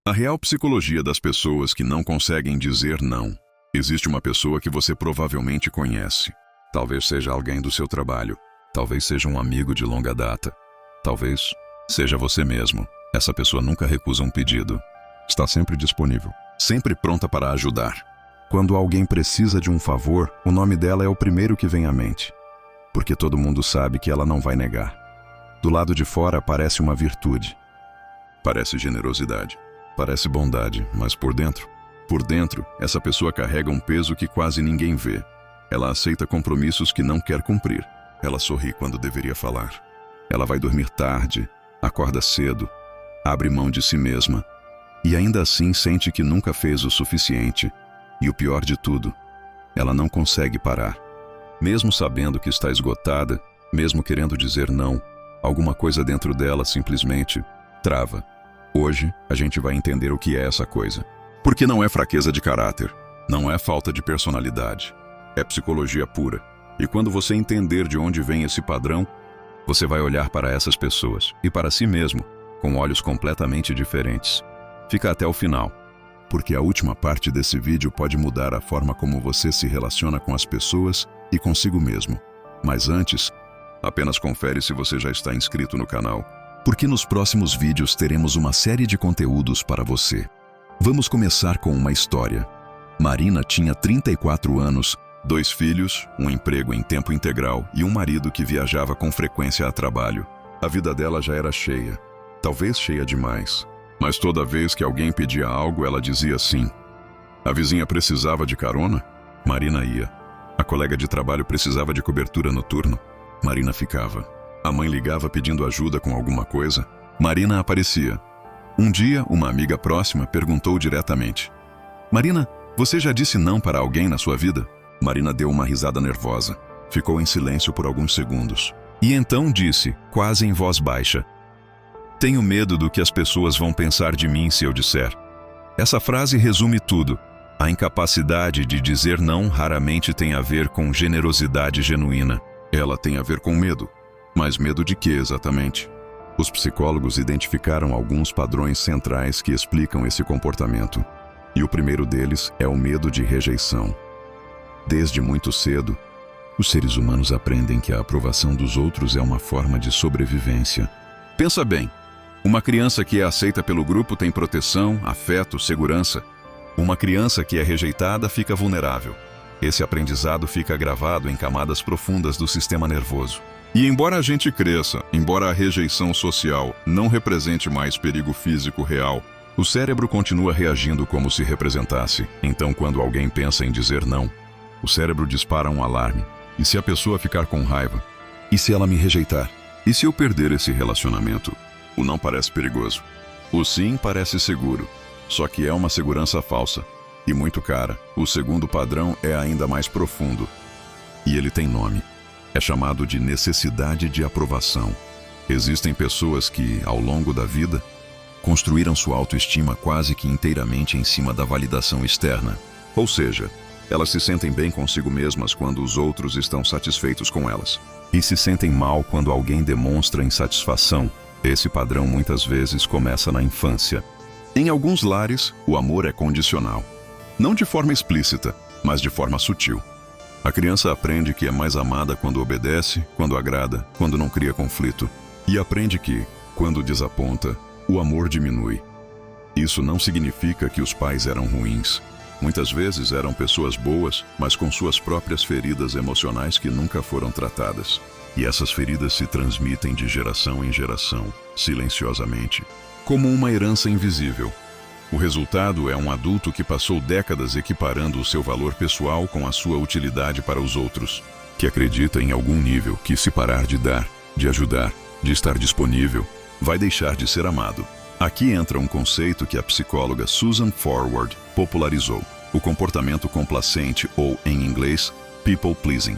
A real psicologia das pessoas que não conseguem dizer não. Existe uma pessoa que você provavelmente conhece. Talvez seja alguém do seu trabalho. Talvez seja um amigo de longa data. Talvez seja você mesmo. Essa pessoa nunca recusa um pedido. Está sempre disponível, sempre pronta para ajudar. Quando alguém precisa de um favor, o nome dela é o primeiro que vem à mente. Porque todo mundo sabe que ela não vai negar. Do lado de fora parece uma virtude. Parece generosidade. Parece bondade, mas por dentro, essa pessoa carrega um peso que quase ninguém vê. Ela aceita compromissos que não quer cumprir. Ela sorri quando deveria falar. Ela vai dormir tarde, acorda cedo, abre mão de si mesma. E ainda assim sente que nunca fez o suficiente. E o pior de tudo, ela não consegue parar. Mesmo sabendo que está esgotada, mesmo querendo dizer não, alguma coisa dentro dela simplesmente trava. Hoje, a gente vai entender o que é essa coisa. Porque não é fraqueza de caráter, não é falta de personalidade. É psicologia pura. E quando você entender de onde vem esse padrão, você vai olhar para essas pessoas e para si mesmo com olhos completamente diferentes. Fica até o final, porque a última parte desse vídeo pode mudar a forma como você se relaciona com as pessoas e consigo mesmo. Mas antes, apenas confere se você já está inscrito no canal, porque nos próximos vídeos teremos uma série de conteúdos para você. Vamos começar com uma história. Marina tinha 34 anos, 2 filhos, um emprego em tempo integral e um marido que viajava com frequência a trabalho. A vida dela já era cheia, talvez cheia demais. Mas toda vez que alguém pedia algo, ela dizia sim. A vizinha precisava de carona? Marina ia. A colega de trabalho precisava de cobertura noturna? Marina ficava. A mãe ligava pedindo ajuda com alguma coisa? Marina aparecia. Um dia, uma amiga próxima perguntou diretamente: Marina, você já disse não para alguém na sua vida? Marina deu uma risada nervosa. Ficou em silêncio por alguns segundos. E então disse, quase em voz baixa: tenho medo do que as pessoas vão pensar de mim se eu disser. Essa frase resume tudo. A incapacidade de dizer não raramente tem a ver com generosidade genuína. Ela tem a ver com medo. Mas medo de quê exatamente? Os psicólogos identificaram alguns padrões centrais que explicam esse comportamento. E o primeiro deles é o medo de rejeição. Desde muito cedo, os seres humanos aprendem que a aprovação dos outros é uma forma de sobrevivência. Pensa bem, uma criança que é aceita pelo grupo tem proteção, afeto, segurança. Uma criança que é rejeitada fica vulnerável. Esse aprendizado fica gravado em camadas profundas do sistema nervoso. E embora a gente cresça, embora a rejeição social não represente mais perigo físico real, o cérebro continua reagindo como se representasse. Então, quando alguém pensa em dizer não, o cérebro dispara um alarme. E se a pessoa ficar com raiva? E se ela me rejeitar? E se eu perder esse relacionamento? O não parece perigoso. O sim parece seguro. Só que é uma segurança falsa. E muito cara. O segundo padrão é ainda mais profundo. E ele tem nome. É chamado de necessidade de aprovação. Existem pessoas que, ao longo da vida, construíram sua autoestima quase que inteiramente em cima da validação externa. Ou seja, elas se sentem bem consigo mesmas quando os outros estão satisfeitos com elas. E se sentem mal quando alguém demonstra insatisfação. Esse padrão muitas vezes começa na infância. Em alguns lares, o amor é condicional. Não de forma explícita, mas de forma sutil. A criança aprende que é mais amada quando obedece, quando agrada, quando não cria conflito. E aprende que, quando desaponta, o amor diminui. Isso não significa que os pais eram ruins. Muitas vezes eram pessoas boas, mas com suas próprias feridas emocionais que nunca foram tratadas. E essas feridas se transmitem de geração em geração, silenciosamente, como uma herança invisível. O resultado é um adulto que passou décadas equiparando o seu valor pessoal com a sua utilidade para os outros, que acredita em algum nível que se parar de dar, de ajudar, de estar disponível, vai deixar de ser amado. Aqui entra um conceito que a psicóloga Susan Forward popularizou, o comportamento complacente ou, em inglês, people pleasing.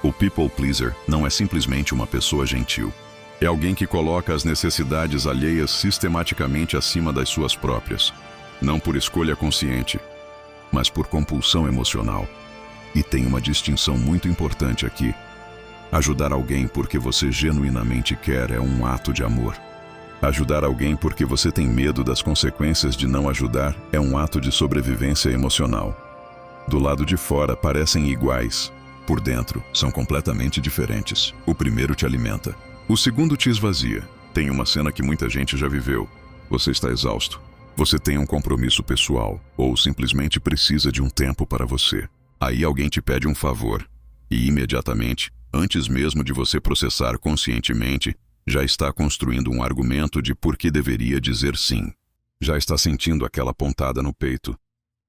O people pleaser não é simplesmente uma pessoa gentil. É alguém que coloca as necessidades alheias sistematicamente acima das suas próprias. Não por escolha consciente, mas por compulsão emocional. E tem uma distinção muito importante aqui. Ajudar alguém porque você genuinamente quer é um ato de amor. Ajudar alguém porque você tem medo das consequências de não ajudar é um ato de sobrevivência emocional. Do lado de fora parecem iguais, por dentro são completamente diferentes. O primeiro te alimenta, o segundo te esvazia. Tem uma cena que muita gente já viveu. Você está exausto. Você tem um compromisso pessoal ou simplesmente precisa de um tempo para você. Aí alguém te pede um favor e imediatamente, antes mesmo de você processar conscientemente, já está construindo um argumento de por que deveria dizer sim. Já está sentindo aquela pontada no peito.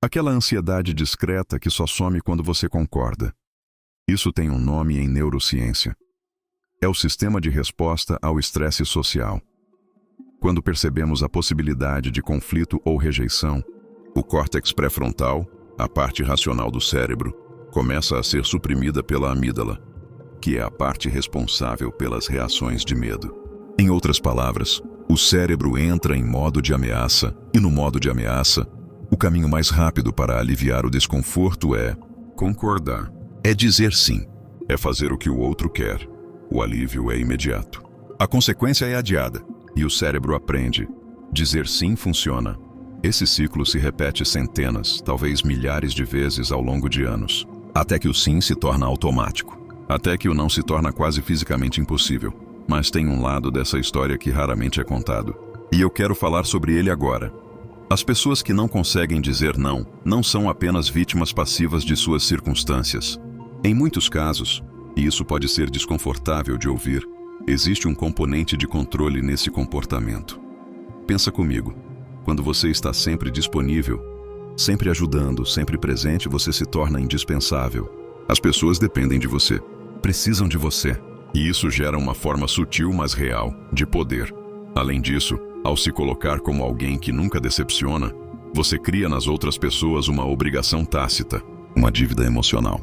Aquela ansiedade discreta que só some quando você concorda. Isso tem um nome em neurociência. É o sistema de resposta ao estresse social. Quando percebemos a possibilidade de conflito ou rejeição, o córtex pré-frontal, a parte racional do cérebro, começa a ser suprimida pela amígdala, que é a parte responsável pelas reações de medo. Em outras palavras, o cérebro entra em modo de ameaça, e no modo de ameaça, o caminho mais rápido para aliviar o desconforto é concordar. É dizer sim. É fazer o que o outro quer. O alívio é imediato. A consequência é adiada, e o cérebro aprende. Dizer sim funciona. Esse ciclo se repete centenas, talvez milhares de vezes ao longo de anos, até que o sim se torna automático. Até que o não se torna quase fisicamente impossível. Mas tem um lado dessa história que raramente é contado. E eu quero falar sobre ele agora. As pessoas que não conseguem dizer não, não são apenas vítimas passivas de suas circunstâncias. Em muitos casos, e isso pode ser desconfortável de ouvir, existe um componente de controle nesse comportamento. Pensa comigo. Quando você está sempre disponível, sempre ajudando, sempre presente, você se torna indispensável. As pessoas dependem de você. Precisam de você. E isso gera uma forma sutil, mas real, de poder. Além disso, ao se colocar como alguém que nunca decepciona, você cria nas outras pessoas uma obrigação tácita, uma dívida emocional.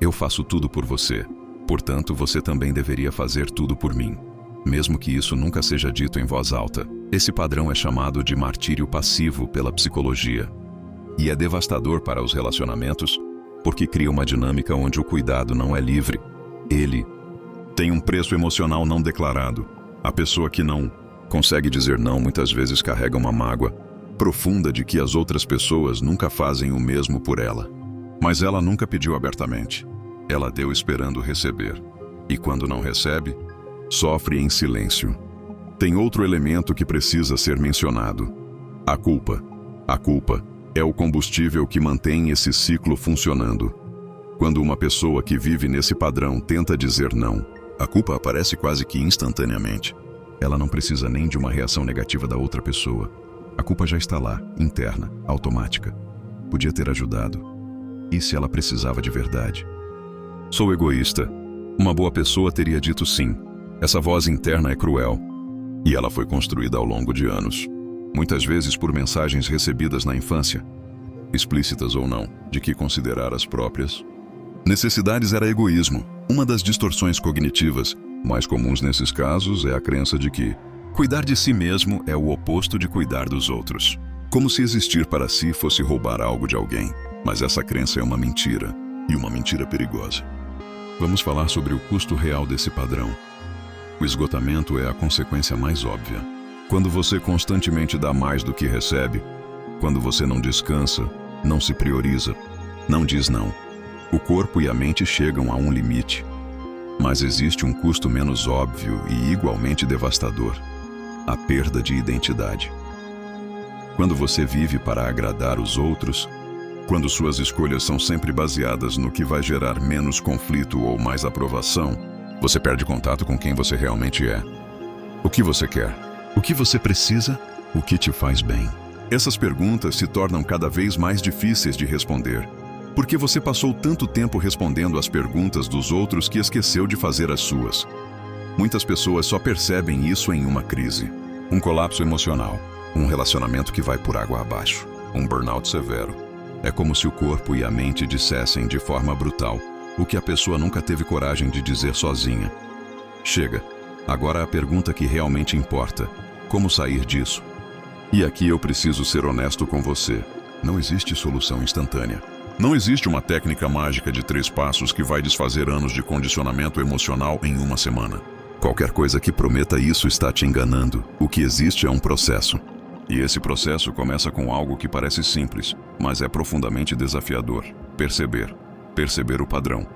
Eu faço tudo por você, portanto você também deveria fazer tudo por mim. Mesmo que isso nunca seja dito em voz alta, esse padrão é chamado de martírio passivo pela psicologia. E é devastador para os relacionamentos, porque cria uma dinâmica onde o cuidado não é livre. Ele tem um preço emocional não declarado. A pessoa que não consegue dizer não muitas vezes carrega uma mágoa profunda de que as outras pessoas nunca fazem o mesmo por ela. Mas ela nunca pediu abertamente. Ela deu esperando receber. E quando não recebe, sofre em silêncio. Tem outro elemento que precisa ser mencionado. A culpa. A culpa é o combustível que mantém esse ciclo funcionando. Quando uma pessoa que vive nesse padrão tenta dizer não, a culpa aparece quase que instantaneamente. Ela não precisa nem de uma reação negativa da outra pessoa. A culpa já está lá, interna, automática. Podia ter ajudado. E se ela precisava de verdade? Sou egoísta. Uma boa pessoa teria dito sim. Essa voz interna é cruel. E ela foi construída ao longo de anos. Muitas vezes por mensagens recebidas na infância, explícitas ou não, de que considerar as próprias necessidades era egoísmo. Uma das distorções cognitivas mais comuns nesses casos é a crença de que cuidar de si mesmo é o oposto de cuidar dos outros. Como se existir para si fosse roubar algo de alguém. Mas essa crença é uma mentira, e uma mentira perigosa. Vamos falar sobre o custo real desse padrão. O esgotamento é a consequência mais óbvia. Quando você constantemente dá mais do que recebe, quando você não descansa, não se prioriza, não diz não, o corpo e a mente chegam a um limite. Mas existe um custo menos óbvio e igualmente devastador: a perda de identidade. Quando você vive para agradar os outros, quando suas escolhas são sempre baseadas no que vai gerar menos conflito ou mais aprovação, você perde contato com quem você realmente é. O que você quer? O que você precisa? O que te faz bem? Essas perguntas se tornam cada vez mais difíceis de responder, porque você passou tanto tempo respondendo às perguntas dos outros que esqueceu de fazer as suas. Muitas pessoas só percebem isso em uma crise, um colapso emocional, um relacionamento que vai por água abaixo, um burnout severo. É como se o corpo e a mente dissessem de forma brutal o que a pessoa nunca teve coragem de dizer sozinha. Chega. Agora a pergunta que realmente importa: como sair disso? E aqui eu preciso ser honesto com você. Não existe solução instantânea. Não existe uma técnica mágica de 3 passos que vai desfazer anos de condicionamento emocional em uma semana. Qualquer coisa que prometa isso está te enganando. O que existe é um processo. E esse processo começa com algo que parece simples, mas é profundamente desafiador. Perceber o padrão.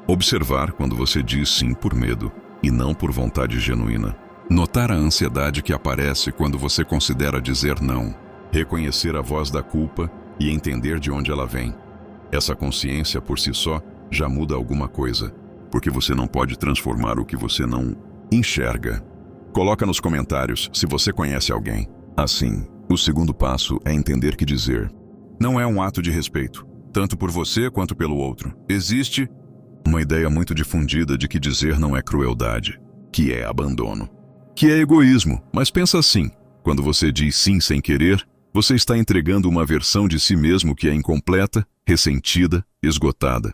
Observar quando você diz sim por medo e não por vontade genuína. Notar a ansiedade que aparece quando você considera dizer não. Reconhecer a voz da culpa e entender de onde ela vem. Essa consciência por si só já muda alguma coisa, porque você não pode transformar o que você não enxerga. Coloca nos comentários se você conhece alguém. Assim, o segundo passo é entender que dizer não é um ato de respeito, tanto por você quanto pelo outro. Existe uma ideia muito difundida de que dizer não é crueldade, que é abandono, que é egoísmo. Mas pensa assim, quando você diz sim sem querer, você está entregando uma versão de si mesmo que é incompleta, ressentida, esgotada.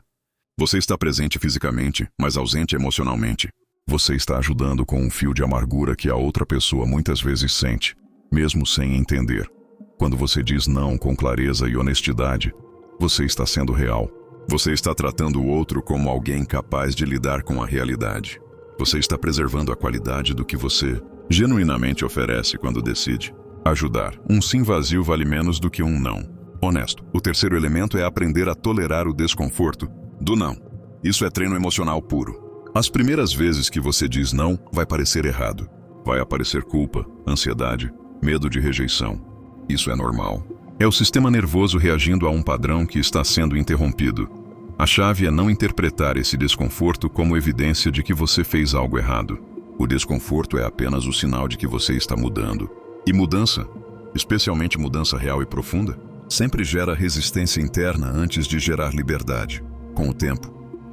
Você está presente fisicamente, mas ausente emocionalmente. Você está ajudando com um fio de amargura que a outra pessoa muitas vezes sente, mesmo sem entender. Quando você diz não com clareza e honestidade, você está sendo real. Você está tratando o outro como alguém capaz de lidar com a realidade. Você está preservando a qualidade do que você genuinamente oferece quando decide ajudar. Um sim vazio vale menos do que um não honesto. O terceiro elemento é aprender a tolerar o desconforto do não. Isso é treino emocional puro. As primeiras vezes que você diz não, vai parecer errado. Vai aparecer culpa, ansiedade, medo de rejeição. Isso é normal. É o sistema nervoso reagindo a um padrão que está sendo interrompido. A chave é não interpretar esse desconforto como evidência de que você fez algo errado. O desconforto é apenas o sinal de que você está mudando. E mudança, especialmente mudança real e profunda, sempre gera resistência interna antes de gerar liberdade. Com o tempo,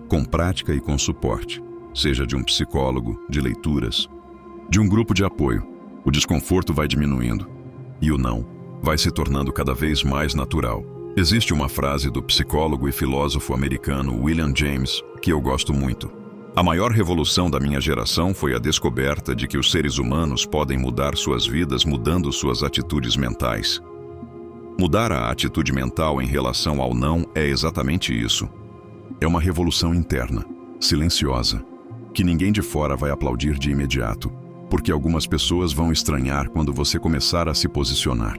com prática e com suporte, seja de um psicólogo, de leituras, de um grupo de apoio, o desconforto vai diminuindo e o não vai se tornando cada vez mais natural. Existe uma frase do psicólogo e filósofo americano William James que eu gosto muito. A maior revolução da minha geração foi a descoberta de que os seres humanos podem mudar suas vidas mudando suas atitudes mentais. Mudar a atitude mental em relação ao não é exatamente isso. É uma revolução interna, silenciosa, que ninguém de fora vai aplaudir de imediato, porque algumas pessoas vão estranhar quando você começar a se posicionar.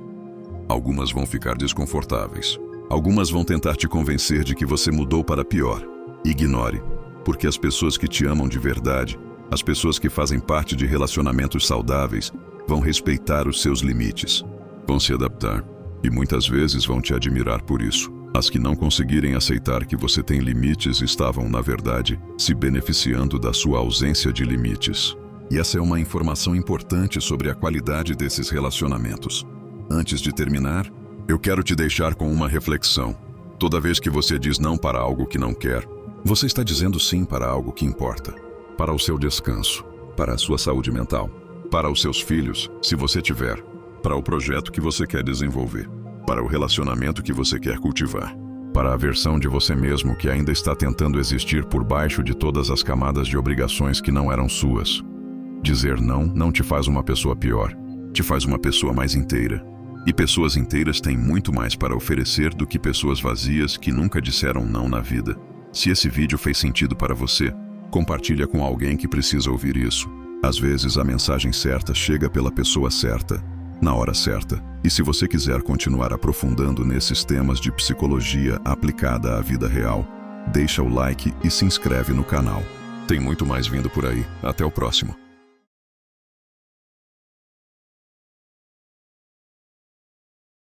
Algumas vão ficar desconfortáveis. Algumas vão tentar te convencer de que você mudou para pior. Ignore, porque as pessoas que te amam de verdade, as pessoas que fazem parte de relacionamentos saudáveis, vão respeitar os seus limites. Vão se adaptar e muitas vezes vão te admirar por isso. As que não conseguirem aceitar que você tem limites estavam, na verdade, se beneficiando da sua ausência de limites. E essa é uma informação importante sobre a qualidade desses relacionamentos. Antes de terminar, eu quero te deixar com uma reflexão. Toda vez que você diz não para algo que não quer, você está dizendo sim para algo que importa. Para o seu descanso, para a sua saúde mental, para os seus filhos, se você tiver, para o projeto que você quer desenvolver, para o relacionamento que você quer cultivar, para a versão de você mesmo que ainda está tentando existir por baixo de todas as camadas de obrigações que não eram suas. Dizer não te faz uma pessoa pior, te faz uma pessoa mais inteira. E pessoas inteiras têm muito mais para oferecer do que pessoas vazias que nunca disseram não na vida. Se esse vídeo fez sentido para você, compartilha com alguém que precisa ouvir isso. Às vezes a mensagem certa chega pela pessoa certa, na hora certa. E se você quiser continuar aprofundando nesses temas de psicologia aplicada à vida real, deixa o like e se inscreve no canal. Tem muito mais vindo por aí. Até o próximo.